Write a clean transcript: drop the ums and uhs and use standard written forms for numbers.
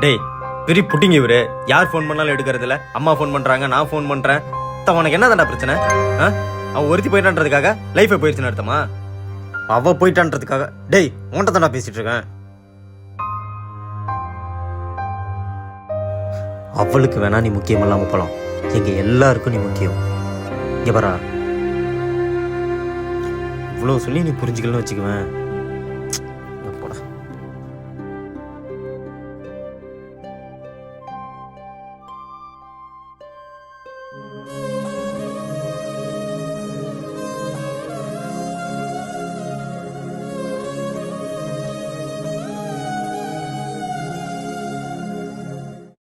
டேய் பெரிய புட்டிங்க இவரு. யார் ஃபோன் பண்ணாலும் எடுக்கிறது இல்ல. அம்மா ஃபோன் பண்றாங்க, நான் ஃபோன் பண்றேன். உனக்கு என்னதான்டா பிரச்சனை? அவன் ஒருத்தி போயிட்டான்றதுக்காக லைஃபை போயிடுச்சுன்னு அர்த்தமா? அவ போயிட்டான்றதுக்காக டேய் உன்கிட்ட தான்டா பேசிட்டு இருக்கேன். அவளுக்கு வேணா நீ முக்கியம் இல்லாம போலாம், எங்க எல்லாருக்கும் நீ முக்கியம். இங்க பாரா, இவ்வளவு சொல்லி நீ புரிஞ்சுக்கலன்னு வச்சுக்குவேன்,